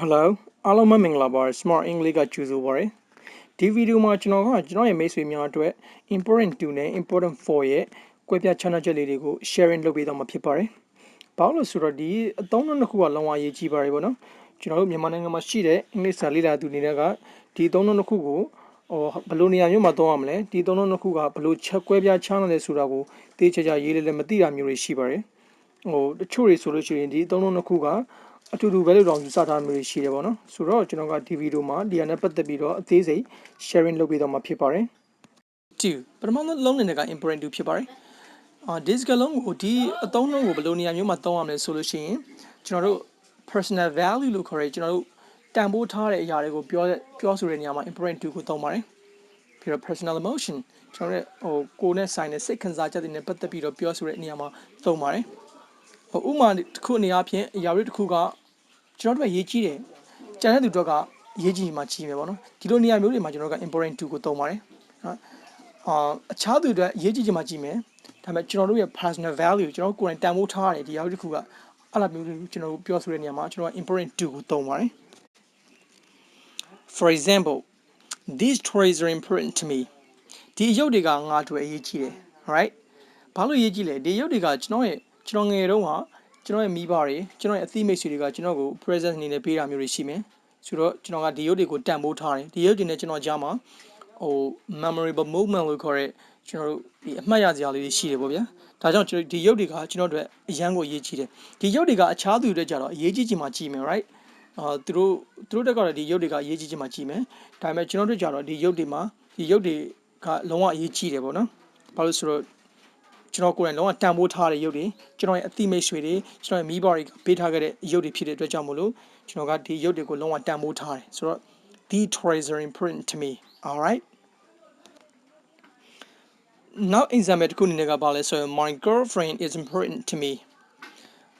Hello,အားလုံးပဲမင်္ဂလာပါ Smart English ကကြိုဆိုပါရစေဒီဗီဒီယိုမှာကျွန်တော်ရဲ့မိတ်ဆွေများအတွက် important to နဲ့ important for ရဲ့ကွဲပြားခြားနားချက်လေးတွေကို sharing လုပ်ပေးတော့မှာဖြစ်ပါတယ်။ဘာလို့လဲဆိုတော့ဒီအသုံးအနှုန်းတစ်ခုကလုံးဝအရေးကြီးပါတယ်ပေါ့နော်။ကျွန်တော်တို့မြန်မာနိုင်ငံမှာရှိတဲ့အင်္ဂလိပ်စာလေ့လာသူတွေတွေကဒီအသုံးအနှုန်းတစ်ခုကိုဘယ်လိုနေရာမျိုးမှာသုံးရမလဲဒီအသုံးအနှုန်းတစ်ခုကဘယ်လိုချက်ကွဲပြားခြားနားလဲဆိုတာကိုသိချာချာရေးလည်းမသိတာမျိုးတွေရှိပါတယ်။တချို့တွေဆိုလို့ရှိရင်ဒီအသုံးအနှုန်းတစ်ခုကအတူတူပဲလို့တောင်ယူဆထားမျိုးရှိတယ်ပေါ့နော်ဆိုတော့ကျွန်တော်ကဒီဗီဒီယိုမှာဒီဟာနဲ့ပတ်သက်ပြီးတော့အသေးစိတ် sharing လုပ်ပေးတော့မှာဖြစ်ပါတယ်2ပထမလုံးနေက important 2ဖြစ်ပါတယ်ဒီစကားလုံးကိုဒီအသုံးနှုန်းကိုဘယ်လိုနေရာမျိုးမှာသုံးရမလဲဆိုလို့ရှိရင်ကျွန်တော်တို့ personal value လို့ခေါ်ရဲကျွန်တော်တို့တန်ဖိုးထားတဲ့အရာတွေကိုပြောဆိုတဲ့နေရာမှာ important 2ကိုသုံးပါတယ်ပြီးတော့ personal emotion ကျွန်တော်တို့ကိုယ်နဲ့ဆိုင်တဲ့စိတ်ခံစားချက်တွေနဲ့ပတ်သက်ပြီးတော့ပြောဆိုတဲ့နေရာမှာသုံးပါတယ်ဥပမာတစ်ခုအနေအချင်းအရာတွေတစ်ခုကကျွန်တော်တို့ရေးကြည့်တယ်ကျန်တဲ့သူတို့ကရေးကြည့်မှကြီးမယ်ပေါ့နော်ဒီလိုနေရာမျိုးတွေမှာကျွန်တော်က important to ကိုသုံးပါတယ်နော်အခြားသူတွေရေးကြည့်ချင်မှကြီးမယ်ဒါပေမဲ့ကျွန်တော်တို့ရဲ့ personal value ကျွန်တော်ကိုယ်တိုင်တန်ဖိုးထားရတယ်ဒီအရာတစ်ခုကအဲ့လိုမျိုးကျွန်တော်တို့ပြောဆိုတဲ့နေရာမှာကျွန်တော်က important to ကိုသုံးပါတယ် For example these toys are important to me ဒီရုပ်တွေကငါ့အတွက်အရေးကြီးတယ် right ဘာလို့ရေးကြည့်လဲဒီရုပ်တွေကကျွန်တော်ငယ်တုန်းကကျွန်တော်ရဲ့မိဘတွေကျွန်တော်ရဲ့အသိမိတ်ဆွေတွေကကျွန်တော်ကို present အနေနဲ့ပေးတာမျိုးတွေရှိမယ်ဆိုတော့ကျွန်တော်ကဒီရုပ်တွေကိုတန်ဖိုးထားတယ်ဒီရုပ်တွေနဲ့ကျွန်တော်ကြားမှာmemorable moment လို့ခေါ်တဲ့ကျွန်တော်တို့ဒီအမှတ်ရစရာလေးတွေရှိတယ်ပေါ့ဗျာဒါကြောင့်ဒီရုပ်တွေကကျွန်တော်တို့အရန်ကိုအရေးကြီးတယ်ဒီရုပ်တွေကအခြားသူတွေကြတော့အရေးကြီးချင်မှကြီးမယ် right သူတို့တက်ကတော့ဒီရုပ်တွေကအရေးကြီးချင်မှကြီးမယ်ဒါပေမဲ့ကျွန်တော်တို့ကြတော့ဒီရုပ်တွေကလုံးဝအရေးကြီးတယ်ပေါ့နော်ဘာလို့ဆိုတော့ကျွန်တော်ကိုယ်တိုင်လုံးဝတန်ဖိုးထားတဲ့ရုပ်တွေကျွန်တော်ရဲ့အသိမိတ်ဆွေတွေကျွန်တော်ရဲ့မိဘတွေပေးထားခဲ့တဲ့ရုပ်တွေဖြစ်တဲ့အတွက်ကြောင့်မို့လို့ကျွန်တော်ကဒီရုပ်တွေကိုလုံးဝတန်ဖိုးထားတယ်ဆိုတော့ these toys are important to me all right now example တစ်ခုအနေနဲ့ကပါလဲဆိုရင် my girlfriend is important to me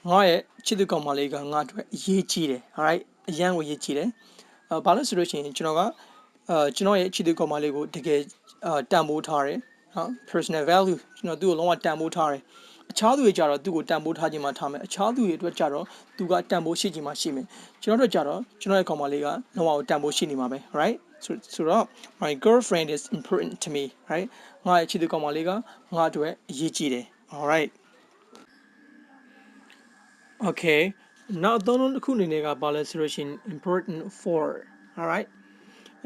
ငါရဲ့ချစ်သူကောင်မလေးကငါ့အတွက်အရေးကြီးတယ် all right အရန်ကိုအရေးကြီးတယ်ဘာလို့ဆိုလို့ရှိရင်ကျွန်တော်ရဲ့ချစ်သူကောင်မလေးကိုတကယ်တန်ဖိုးထားတယ်နော် personal value ကျွန်တော်သူ့ကိုလုံးဝတန်ဖိုးထားတယ်အခြားသူတွေကြတော့သူ့ကိုတန်ဖိုးထားခြင်းမှထားမယ်အခြားသူတွေအတွက်ကြတော့သူကတန်ဖိုးရှိခြင်းမှရှိမယ်ကျွန်တော်တို့ကြတော့ကျွန်တော်ရဲ့ကောင်မလေးကလုံးဝတန်ဖိုးရှိနေမှာပဲ right so my girlfriend is important to me right ငါရဲ့ချစ်သူကောင်မလေးကငါ့အတွက်အရေးကြီးတယ် all right okay နောက်သုံးလုံးတစ်ခုအနေနဲ့ကဘာလဲဆိုလို့ရှိရင် important for all right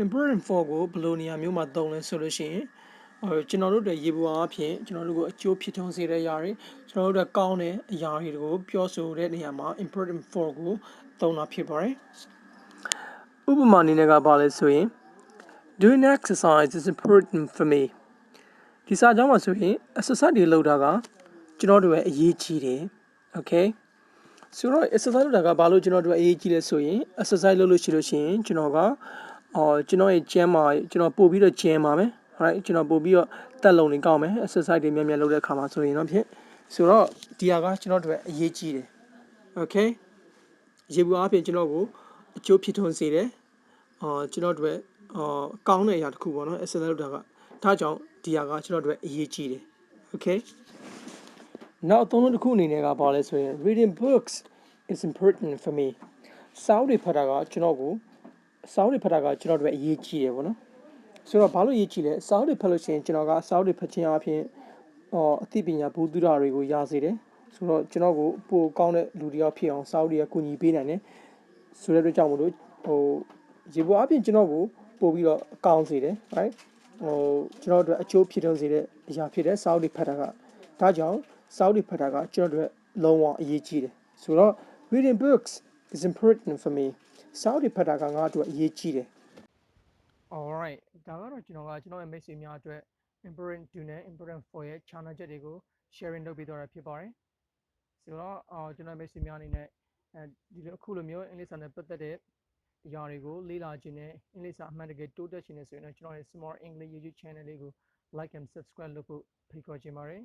important for ကိုဘယ်လိုနေရာမျိုးမှာသုံးလဲဆိုလို့ရှိရင်ကျွန်တော်တို့တွေရေပေါ်အဖြစ်ကျွန်တော်တို့ကိုအကျိုးဖြစ်ထွန်းစေတဲ့အရာတွေကျွန်တော်တို့ကောင်းတဲ့အရာတွေကိုပြောဆိုတဲ့နေရာမှာ important for ကိုသုံးတာဖြစ်ပါတယ်ဥပမာအနေနဲ့ကဘာလဲဆိုရင် doing exercise is important for me ဒီစာကြောင်းမှာဆိုရင် exercise တွေလုပ်တာကကျွန်တော်တို့ရဲ့အရေးကြီးတယ် okay ဆိုတော့ exercise လုပ်တာကဘာလို့ကျွန်တော်တို့အရေးကြီးလဲဆိုရင် exercise လုပ်လို့ရှိရင်ကျွန်တော်ကကျွန်တော်ရဲ့ကျန်းမာကျွန်တော်ပို့ပြီးတော့ကျန်းပါမယ် right ကျွန်တော်ပို့ပြီးတော့တက်လုံနေကောင်းမယ် exercise တွေများလုပ်တဲ့အခါမှာဆိုရင်တော့ဖြစ်ဆိုတော့ဒီဟာကကျွန်တော်တို့အရေးကြီးတယ် okay ရေဘူးအပြင်ကျွန်တော်ကိုအကျိုးဖြစ်ထွန်းစေတယ်ကျွန်တော်တို့ကောင်းတဲ့အရာတစ်ခုပေါ့နော် exercise လုပ်တာကဒါကြောင့်ဒီဟာကကျွန်တော်တို့အရေးကြီးတယ် okay နောက်အသုံးတစ်ခုအနေနဲ့ကဘာလဲဆိုရင် reading books is important for me စာအုပ်တွေဖတ်တာကကျွန်တော်တို့အတွက်အရေးကြီးတယ်ပေါ့နော်ဆိုတော့ဘာလို့အရေးကြီးလဲစာအုပ်တွေဖတ်လို့ရှိရင်ကျွန်တော်ကစာအုပ်တွေဖတ်ခြင်းအပြင်အသိပညာဘုသူဒ္ဓတွေကိုရစေတယ်ဆိုတော့ကျွန်တော်ကိုပိုကောင်းတဲ့လူတစ်ယောက်ဖြစ်အောင်စာအုပ်တွေကကူညီပေးနိုင်တယ်ဆိုတဲ့အတွက်ကြောင့်မလို့ရေပေါ်အပြင်ကျွန်တော်ကိုပို့ပြီးတော့ကောင်းစေတယ် right ကျွန်တော်တို့အကျိုးဖြစ်ထွန်းစေတဲ့အရာဖြစ်တဲ့စာအုပ်တွေဖတ်တာကဒါကြောင့်စာအုပ်တွေဖတ်တာကကျွန်တော်တို့လုံးဝအရေးကြီးတယ်ဆိုတော့ reading books is important for me စာအုပ်တွေဖတ်တာကငါ့အတွက်အရေးကြီးတယ် alright ဒါကတော့ကျွန်တော်ရဲ့မိတ်ဆွေများအတွက် important to နဲ့ important for ရဲ့ channel ချက်တွေကို sharing လုပ်ပေးတော့တာဖြစ်ပါတယ်ဆိုတော့ကျွန်တော်မိတ်ဆွေများအနေနဲ့ဒီလိုအခုလိုမျိုးအင်္ဂလိပ်စာနဲ့ပတ်သက်တဲ့အရာတွေကိုလေ့လာခြင်းနဲ့အင်္ဂလိပ်စာအမှန်တကယ်တိုးတက်ခြင်းနဲ့ဆိုရင်တော့ကျွန်တော်ရဲ့ Smart English YouTube channel လေးကို like and subscribe လုပ်ဖို့ဖိတ်ခေါ်ချင်ပါတယ်